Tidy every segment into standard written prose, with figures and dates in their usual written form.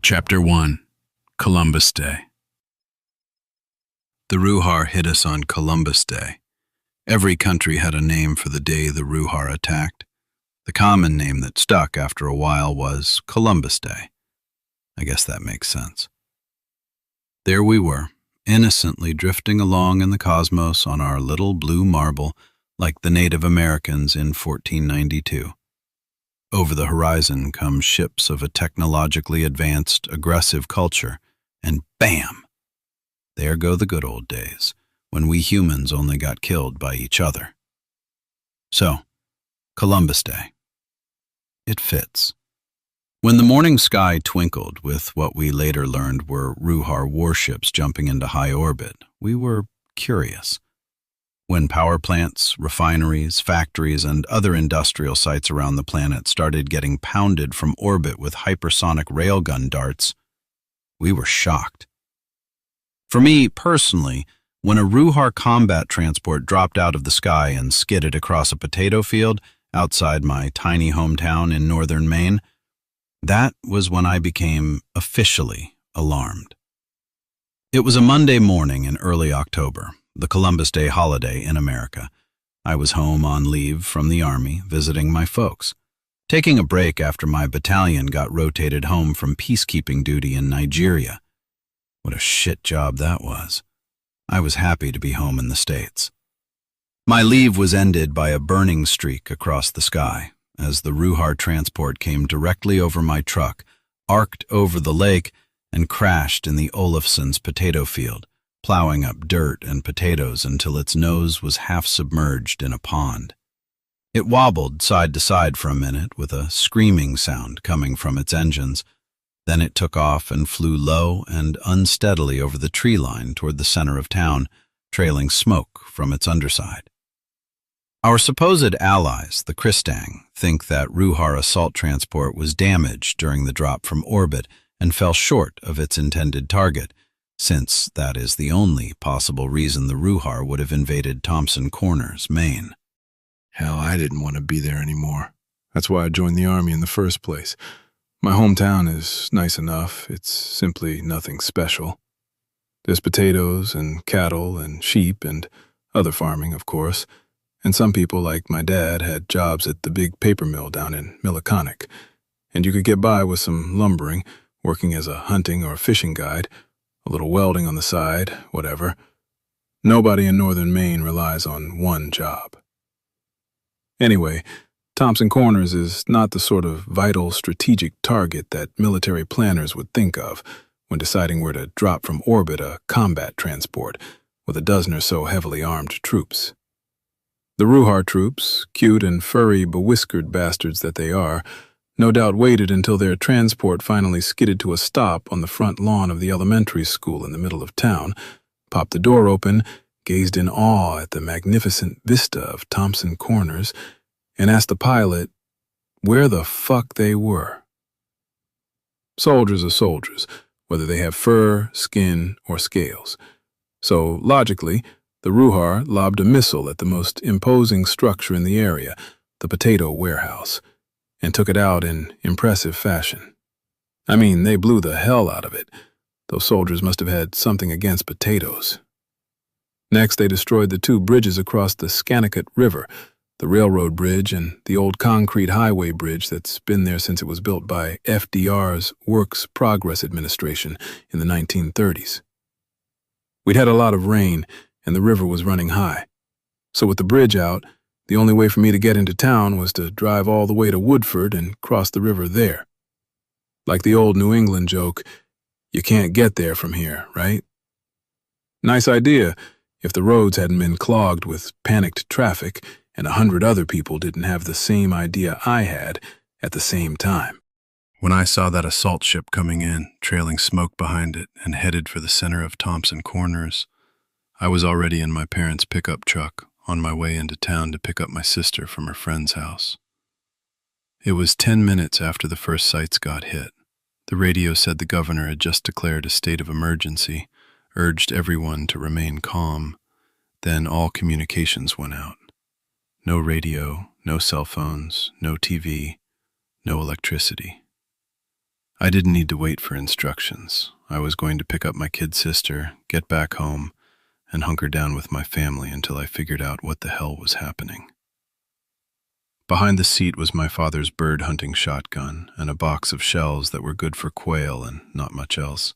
Chapter 1 Columbus Day. The Ruhar hit us on Columbus Day. Every country had a name for the day the Ruhar attacked. The common name that stuck after a while was Columbus Day. I guess that makes sense. There we were, innocently drifting along in the cosmos on our little blue marble like the Native Americans in 1492. Over the horizon come ships of a technologically advanced, aggressive culture, and bam! There go the good old days, when we humans only got killed by each other. So, Columbus Day. It fits. When the morning sky twinkled with what we later learned were Ruhar warships jumping into high orbit, we were curious. When power plants, refineries, factories, and other industrial sites around the planet started getting pounded from orbit with hypersonic railgun darts, we were shocked. For me, personally, when a Ruhar combat transport dropped out of the sky and skidded across a potato field outside my tiny hometown in northern Maine, that was when I became officially alarmed. It was a Monday morning in early October, the Columbus Day holiday in America. I was home on leave from the Army, visiting my folks, taking a break after my battalion got rotated home from peacekeeping duty in Nigeria. What a shit job that was. I was happy to be home in the States. My leave was ended by a burning streak across the sky, as the Ruhar transport came directly over my truck, arced over the lake, and crashed in the Olafson's potato field, plowing up dirt and potatoes until its nose was half submerged in a pond. It wobbled side to side for a minute with a screaming sound coming from its engines. Then it took off and flew low and unsteadily over the tree line toward the center of town, trailing smoke from its underside. Our supposed allies, the Kristang, think that Ruhar assault transport was damaged during the drop from orbit and fell short of its intended target, since that is the only possible reason the Ruhar would have invaded Thompson Corners, Maine. Hell, I didn't want to be there anymore. That's why I joined the Army in the first place. My hometown is nice enough, it's simply nothing special. There's potatoes and cattle and sheep and other farming, of course, and some people, like my dad, had jobs at the big paper mill down in Milliconic, and you could get by with some lumbering, working as a hunting or fishing guide, a little welding on the side, whatever. Nobody in northern Maine relies on one job. Anyway, Thompson Corners is not the sort of vital strategic target that military planners would think of when deciding where to drop from orbit a combat transport with a dozen or so heavily armed troops. The Ruhar troops, cute and furry, bewhiskered bastards that they are, no doubt waited until their transport finally skidded to a stop on the front lawn of the elementary school in the middle of town, popped the door open, gazed in awe at the magnificent vista of Thompson Corners, and asked the pilot where the fuck they were. Soldiers are soldiers, whether they have fur, skin, or scales. So, logically, the Ruhar lobbed a missile at the most imposing structure in the area, the potato warehouse, and took it out in impressive fashion. I mean, they blew the hell out of it. Those soldiers must have had something against potatoes. Next, they destroyed the two bridges across the Scannicut River, the railroad bridge and the old concrete highway bridge that's been there since it was built by FDR's Works Progress Administration in the 1930s. We'd had a lot of rain, and the river was running high. So with the bridge out, the only way for me to get into town was to drive all the way to Woodford and cross the river there. Like the old New England joke, you can't get there from here, right? Nice idea if the roads hadn't been clogged with panicked traffic and 100 other people didn't have the same idea I had at the same time. When I saw that assault ship coming in, trailing smoke behind it and headed for the center of Thompson Corners, I was already in my parents' pickup truck on my way into town to pick up my sister from her friend's house. It was 10 minutes after the first sites got hit. The radio said the governor had just declared a state of emergency, urged everyone to remain calm. Then all communications went out. No radio, no cell phones, no TV, no electricity. I didn't need to wait for instructions. I was going to pick up my kid sister, get back home, and hunker down with my family until I figured out what the hell was happening. Behind the seat was my father's bird hunting shotgun and a box of shells that were good for quail and not much else.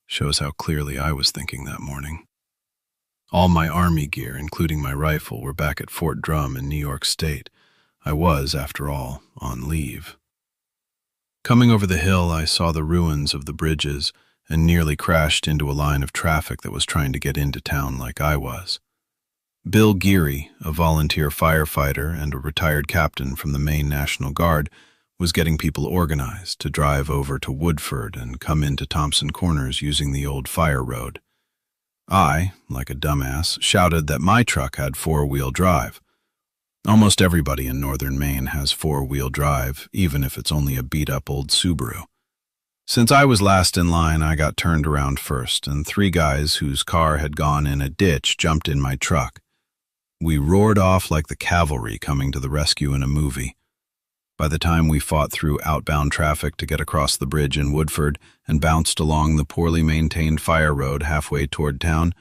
Shows how clearly I was thinking that morning. All my army gear, including my rifle, were back at Fort Drum in New York State. I was, after all, on leave. Coming over the hill, I saw the ruins of the bridges and nearly crashed into a line of traffic that was trying to get into town like I was. Bill Geary, a volunteer firefighter and a retired captain from the Maine National Guard, was getting people organized to drive over to Woodford and come into Thompson Corners using the old fire road. I, like a dumbass, shouted that my truck had four-wheel drive. Almost everybody in northern Maine has four-wheel drive, even if it's only a beat-up old Subaru. Since I was last in line, I got turned around first, and three guys whose car had gone in a ditch jumped in my truck. We roared off like the cavalry coming to the rescue in a movie. By the time we fought through outbound traffic to get across the bridge in Woodford and bounced along the poorly maintained fire road halfway toward town,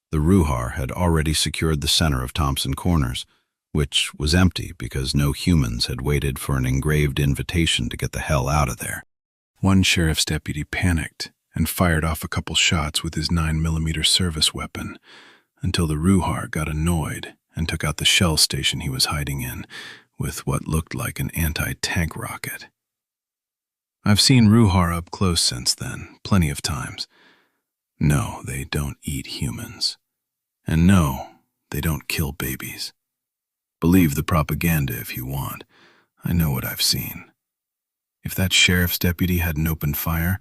the Ruhar had already secured the center of Thompson Corners, which was empty because no humans had waited for an engraved invitation to get the hell out of there. One sheriff's deputy panicked and fired off a couple shots with his 9mm service weapon until the Ruhar got annoyed and took out the shell station he was hiding in with what looked like an anti-tank rocket. I've seen Ruhar up close since then, plenty of times. No, they don't eat humans. And no, they don't kill babies. Believe the propaganda if you want. I know what I've seen. If that sheriff's deputy hadn't opened fire,